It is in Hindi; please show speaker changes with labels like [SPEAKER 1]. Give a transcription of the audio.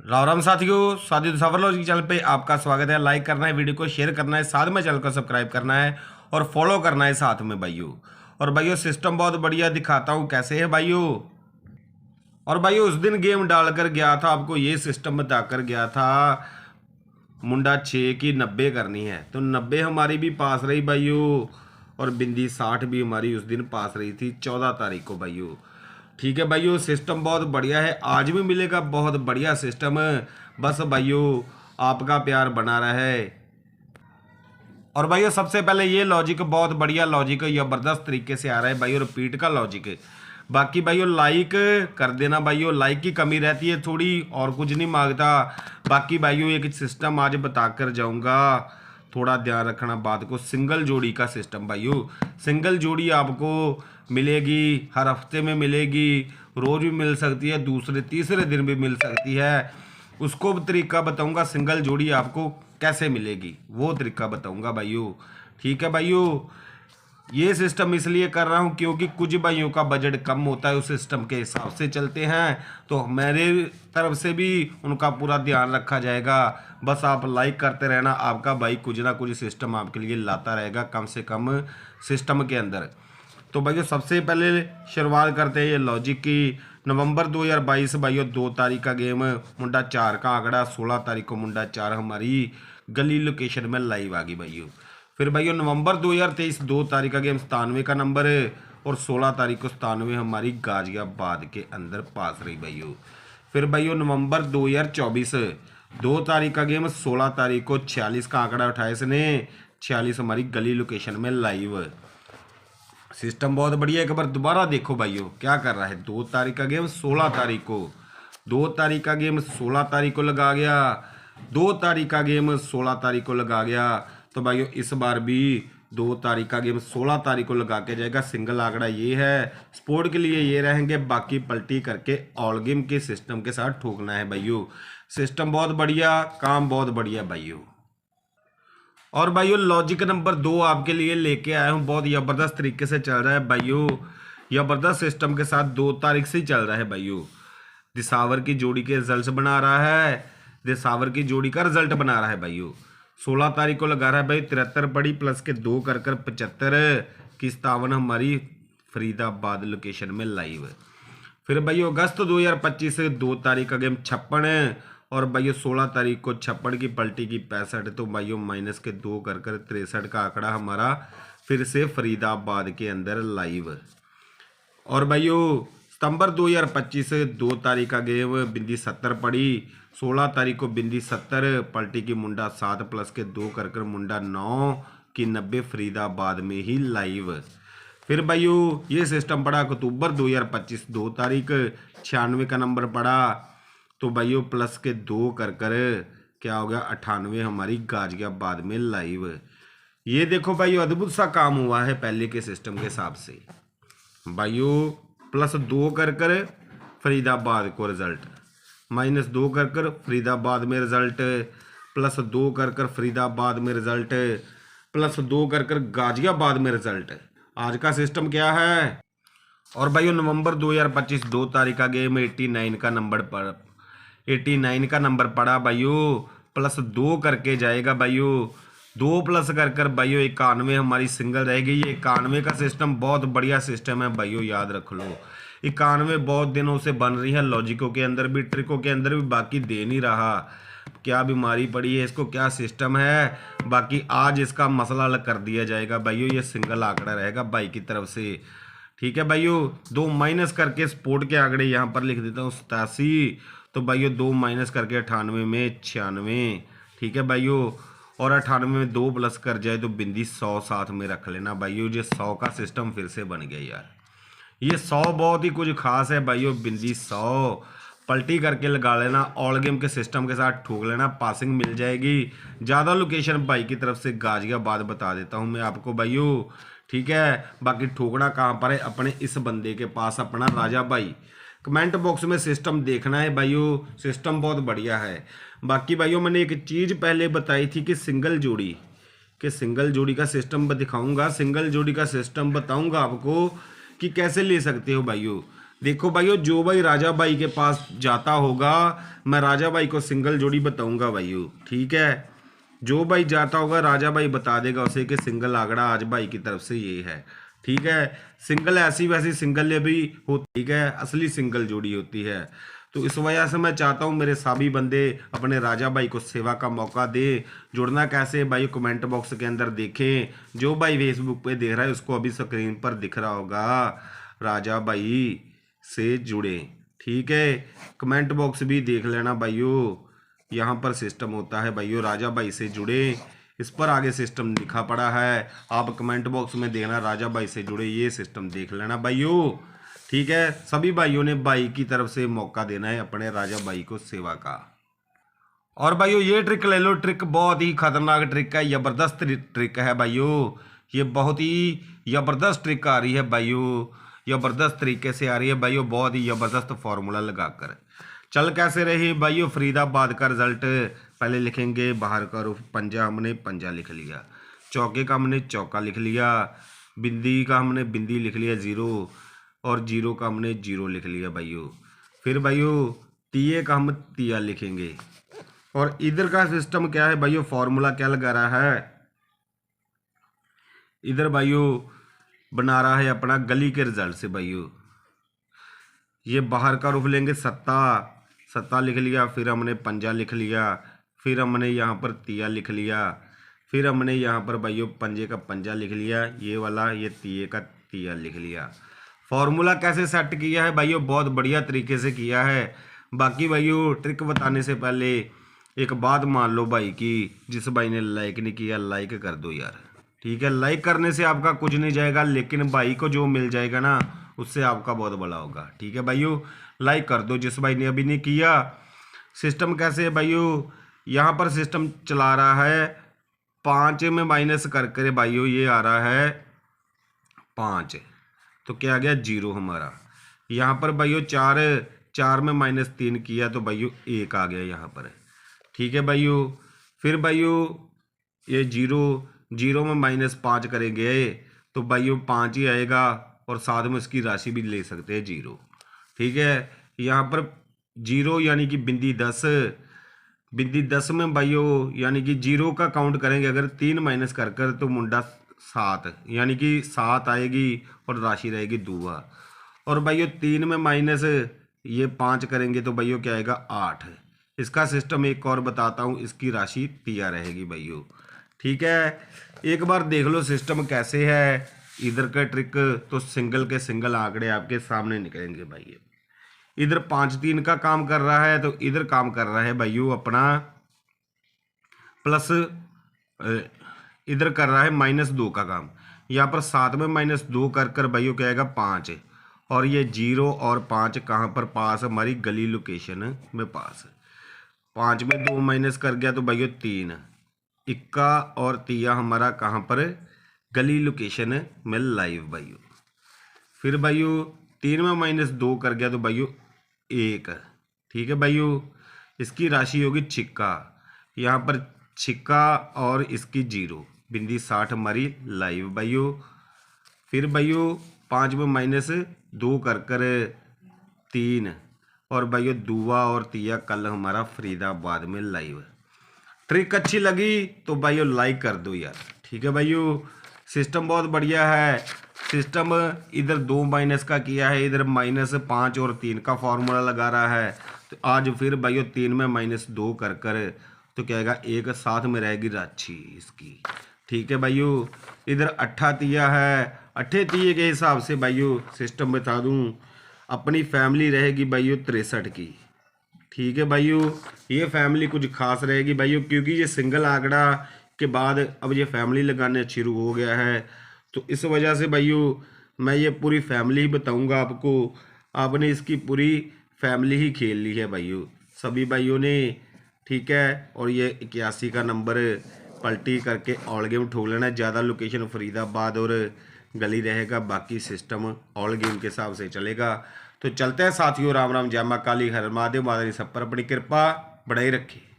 [SPEAKER 1] राम राम साथियों, साथी सफर लॉजिक चैनल पे आपका स्वागत है। लाइक करना है, वीडियो को शेयर करना है, साथ में चैनल को सब्सक्राइब करना है और फॉलो करना है साथ में भाइयों। और भाइयों सिस्टम बहुत बढ़िया दिखाता हूँ कैसे है भाइयों। और भाइयों उस दिन गेम डालकर गया था, आपको ये सिस्टम बताकर गया था मुंडा 6 की 90 करनी है, तो 90 हमारी भी पास रही भाइयों। और बिंदी 60 भी हमारी उस दिन पास रही थी 14 तारीख को भाइयों। ठीक है भाइयों, सिस्टम बहुत बढ़िया है, आज भी मिलेगा बहुत बढ़िया सिस्टम। बस भाइयों आपका प्यार बना रहे। और भाइयों सबसे पहले ये लॉजिक बहुत बढ़िया लॉजिक ज़बरदस्त तरीके से आ रहा है भाइयों, रिपीट का लॉजिक। बाकी भाइयों लाइक कर देना भाइयों, लाइक की कमी रहती है थोड़ी, और कुछ नहीं मांगता। बाकी भाइयों एक सिस्टम आज बताकर जाऊंगा, थोड़ा ध्यान रखना बात को। सिंगल जोड़ी का सिस्टम भाइयों, सिंगल जोड़ी आपको मिलेगी, हर हफ्ते में मिलेगी, रोज भी मिल सकती है, दूसरे तीसरे दिन भी मिल सकती है। उसको तरीका बताऊंगा, सिंगल जोड़ी आपको कैसे मिलेगी वो तरीका बताऊंगा भाइयों। ठीक है भाइयों, ये सिस्टम इसलिए कर रहा हूँ क्योंकि कुछ भाइयों का बजट कम होता है, उस सिस्टम के हिसाब से चलते हैं, तो मेरे तरफ से भी उनका पूरा ध्यान रखा जाएगा। बस आप लाइक करते रहना, आपका भाई कुछ ना कुछ सिस्टम आपके लिए लाता रहेगा कम से कम सिस्टम के अंदर। तो भाइयों सबसे पहले शुरुआत करते हैं ये लॉजिक की। नवंबर 2022 भाइयों 2 तारीख का गेम, मुंडा 4 का आंकड़ा, 16 तारीख को मुंडा 4 हमारी गली लोकेशन में लाइव आ गई भाइयों। फिर भाइयों नवंबर 2023 2 तारीख का गेम 97 का नंबर है, और 16 तारीख को 97 हमारी गाजियाबाद के अंदर पास रही भाइयों। फिर भाइयों नवंबर 2024 2 तारीख का गेम, 16 तारीख को 46 का आंकड़ा उठाया इसने, 46 हमारी गली लोकेशन में लाइव। सिस्टम बहुत बढ़िया, एक बार दोबारा देखो भाइयों क्या कर रहा है। 2 तारीख का गेम 16 तारीख को, 2 तारीख का गेम 16 तारीख को लगा गया, 2 तारीख का गेम 16 तारीख को लगा गया। तो भाइयों इस बार भी 2 तारीख का गेम 16 तारीख को लगा के जाएगा। सिंगल आंकड़ा ये है, स्पोर्ट के लिए ये रहेंगे, बाकी पलटी करके ऑल गेम के सिस्टम के साथ ठोकना है भाइयों। सिस्टम बहुत बढ़िया, काम बहुत बढ़िया भाइयों। और भाइयों लॉजिक नंबर 2 आपके लिए लेके आया हूँ, बहुत ज़बरदस्त तरीके से चल रहा है भाइयों, ज़बरदस्त सिस्टम के साथ 2 तारीख से ही चल रहा है भाइयों। दिसावर की जोड़ी के रिजल्ट बना रहा है, दिसावर की जोड़ी का रिजल्ट बना रहा है भाइयों। 16 तारीख को लगा रहा है भाई 73 पड़ी, प्लस के 2 कर 75 की 57 हमारी फरीदाबाद लोकेशन में लाइव। फिर भाइयों अगस्त 2025 से 2 तारीख का गेम 56, और भाइयों 16 तारीख को 56 की पलटी की 65, तो भाइयों माइनस के 2 कर 63 का आंकड़ा हमारा फिर से फरीदाबाद के अंदर लाइव। और भाइयों सितंबर 2025 से 2 तारीख का गेम बिंदी 70 पड़ी, 16 तारीख को बिंदी 70 पलटी की मुंडा 7 प्लस के 2 कर मुंडा 9 की 90 फरीदाबाद में ही लाइव। फिर भाइयों ये सिस्टम पड़ा अक्टूबर 2025 2 तारीख, 96 का नंबर पड़ा, तो भाइयों प्लस के 2 कर क्या हो गया 98 हमारी गाजियाबाद में लाइव। ये देखो भाइयों अद्भुत सा काम हुआ है पहले के सिस्टम के हिसाब से भाइयों। प्लस 2 कर फरीदाबाद को रिजल्ट, माइनस 2 कर फरीदाबाद में रिजल्ट, प्लस 2 कर फरीदाबाद में रिजल्ट, प्लस 2 कर गाजियाबाद में रिजल्ट। आज का सिस्टम क्या है। और भाइयों नवंबर 2025 2 तारीख का गेम 89 का नंबर पर 89 का नंबर पड़ा भाइयों, प्लस 2 करके जाएगा भाइयों, 2 प्लस कर भाइयों 91 हमारी सिंगल रहेगी। ये 91 का सिस्टम बहुत बढ़िया सिस्टम है भाइयों, याद रख लो। 91 बहुत दिनों से बन रही है, लॉजिकों के अंदर भी ट्रिकों के अंदर भी, बाकी दे नहीं रहा, क्या बीमारी पड़ी है इसको, क्या सिस्टम है। बाकी आज इसका मसला हल कर दिया जाएगा भाइयों, ये सिंगल आंकड़ा रहेगा भाई की तरफ से। ठीक है भाइयों 2 माइनस करके स्पोर्ट के आंकड़े यहाँ पर लिख देता हूँ 87, तो भाइयों 2 माइनस करके 98 में 96। ठीक है भाइयों, और 98 में 2 प्लस कर जाए तो बिंदी 100 साथ में रख लेना भाइयों। ये 100 का सिस्टम फिर से बन गया यार, ये 100 बहुत ही कुछ खास है भाइयों। बिंदी 100 पलटी करके लगा लेना, ऑल गेम के सिस्टम के साथ ठोक लेना, पासिंग मिल जाएगी। ज़्यादा लोकेशन भाई की तरफ से गाजियाबाद बता देता हूँ मैं आपको भाइयों। ठीक है, बाकी ठोकना कहाँ पर है, अपने इस बंदे के पास, अपना राजा भाई। कमेंट बॉक्स में सिस्टम देखना है भाइयों, सिस्टम बहुत बढ़िया है। बाकी भाइयों मैंने एक चीज़ पहले बताई थी कि सिंगल जोड़ी का सिस्टम दिखाऊंगा, सिंगल जोड़ी का सिस्टम बताऊंगा आपको कि कैसे ले सकते हो भाइयों। देखो भाइयों, जो भाई राजा भाई के पास जाता होगा, मैं राजा भाई को सिंगल जोड़ी बताऊंगा भाइयों, ठीक है। जो भाई जाता होगा राजा भाई बता देगा उसे कि सिंगल आंकड़ा आज भाई की तरफ से ये है, ठीक है। सिंगल ऐसी वैसी सिंगल भी होती, ठीक है, असली सिंगल जोड़ी होती है। तो इस वजह से मैं चाहता हूँ मेरे सभी बंदे अपने राजा भाई को सेवा का मौका दे। जुड़ना कैसे भाई, कमेंट बॉक्स के अंदर देखें। जो भाई फेसबुक पे देख रहा है उसको अभी स्क्रीन पर दिख रहा होगा, राजा भाई से जुड़े, ठीक है। कमेंट बॉक्स भी देख लेना भाइयों, यहाँ पर सिस्टम होता है भाइयों, राजा भाई से जुड़े, इस पर आगे सिस्टम लिखा पड़ा है। आप कमेंट बॉक्स में देखना राजा भाई से जुड़े, ये सिस्टम देख लेना भाइयों, ठीक है। सभी भाइयों ने भाई की तरफ से मौका देना है अपने राजा भाई को सेवा का। और भाइयों ये ट्रिक ले लो, ट्रिक बहुत ही खतरनाक ट्रिक है, जबरदस्त ट्रिक है भाइयों, ये बहुत ही जबरदस्त ट्रिक आ रही है भाइयों, जबरदस्त तरीके से आ रही है भाइयों, बहुत ही जबरदस्त फॉर्मूला लगाकर। चल कैसे रही भाइयों, फरीदाबाद का रिजल्ट पहले लिखेंगे, बाहर का रुख पंजा, हमने पंजा लिख लिया, चौके का हमने चौका लिख लिया, बिंदी का हमने बिंदी लिख लिया जीरो, और जीरो का हमने जीरो लिख लिया भाइयों। फिर भाइयों तिये का हम तिया लिखेंगे। और इधर का सिस्टम क्या है भाइयों, फॉर्मूला क्या लगा रहा है इधर भाइयों, बना रहा है अपना गली के रिजल्ट से भाइयों। ये बाहर का रुख लेंगे, सत्ता, सत्ता लिख लिया, फिर हमने पंजा लिख लिया, फिर हमने यहाँ पर तिया लिख लिया, फिर हमने यहाँ पर भाइयों पंजे का पंजा लिख लिया, ये वाला ये तिये का तिया लिख लिया। फॉर्मूला कैसे सेट किया है भाइयों, बहुत बढ़िया तरीके से किया है। बाकी भाइयों ट्रिक बताने से पहले एक बात मान लो भाई की, जिस भाई ने लाइक नहीं किया लाइक कर दो यार, ठीक है। लाइक करने से आपका कुछ नहीं जाएगा, लेकिन भाई को जो मिल जाएगा ना उससे आपका बहुत बड़ा होगा, ठीक है भाइयों। लाइक कर दो जिस भाई ने अभी नहीं किया। सिस्टम कैसे है भाइयों, यहाँ पर सिस्टम चला रहा है 5 में माइनस करके भाइयों, ये आ रहा है 5, तो क्या आ गया 0 हमारा। यहाँ पर भाइयों 4 में -3 किया तो भाइयों 1 आ गया यहाँ पर, ठीक है भाइयों। फिर भाइयों ये 0 में -5 करेंगे तो भाइयों 5 ही आएगा, और साथ में इसकी राशि भी ले सकते हैं 0, ठीक है। यहाँ पर 0 यानी कि बिंदी 10, बिंदी 10 में भाइयों यानी कि 0 का काउंट करेंगे अगर 3 माइनस कर तो मुंडा 7, यानी कि 7 आएगी और राशि रहेगी 2। और भाइयों 3 में माइनस ये 5 करेंगे तो भाइयों क्या आएगा 8। इसका सिस्टम एक और बताता हूँ, इसकी राशि तिया रहेगी भाइयों, ठीक है। एक बार देख लो सिस्टम कैसे है इधर का ट्रिक, तो सिंगल के सिंगल आंकड़े आपके सामने निकलेंगे भाई। इधर 5-3 का काम कर रहा है, तो इधर काम कर रहा है भाइयों अपना प्लस, इधर कर रहा है -2 का काम। यहाँ पर 7 में -2 कर भाइयों क्या आएगा 5, और ये 0 और 5 कहाँ पर पास, हमारी गली लोकेशन में पास। 5 में 2 माइनस कर गया तो भाइयों 3, इक्का और तिया हमारा कहाँ पर, गली लोकेशन में लाइव भाइयों। फिर भाइयों 3 में -2 कर गया तो भाइयों 1, ठीक है भाइयों। इसकी राशि होगी छिक्का, यहाँ पर छिक्का और इसकी 0, बिंदी 60 हमारी लाइव भाइयों। फिर भाइयों 5 में -2 कर 3, और भाइयों दुआ और तिया कल हमारा फरीदाबाद में लाइव। ट्रिक अच्छी लगी तो भाइयों लाइक कर दो यार, ठीक है भाइयों। सिस्टम बहुत बढ़िया है, सिस्टम इधर 2 माइनस का किया है, इधर -5 और 3 का फॉर्मूला लगा रहा है। तो आज फिर भाइयों 3 में -2 कर तो क्या आएगा 1, साथ में रहेगी राशि इसकी, ठीक है भाइयों। इधर 8 तिया है, 8 तिये के हिसाब से भाइयों सिस्टम बता दूं, अपनी फैमिली रहेगी भाइयों 63 की, ठीक है भाइयों। ये फैमिली कुछ खास रहेगी भाइयों, क्योंकि ये सिंगल आंकड़ा के बाद अब ये फैमिली लगाने शुरू हो गया है, तो इस वजह से भाइयों मैं ये पूरी फैमिली ही बताऊंगा आपको। आपने इसकी पूरी फैमिली ही खेल ली है भाइयों, सभी भाइयों ने, ठीक है। और ये 81 का नंबर पलटी करके ऑल गेम ठोक लेना। ज़्यादा लोकेशन फरीदाबाद और गली रहेगा, बाकी सिस्टम ऑल गेम के हिसाब से चलेगा। तो चलते हैं साथियों, राम राम, जय मां काली, हर महादेव, माता सब पर अपनी कृपा बढ़ाई रखे।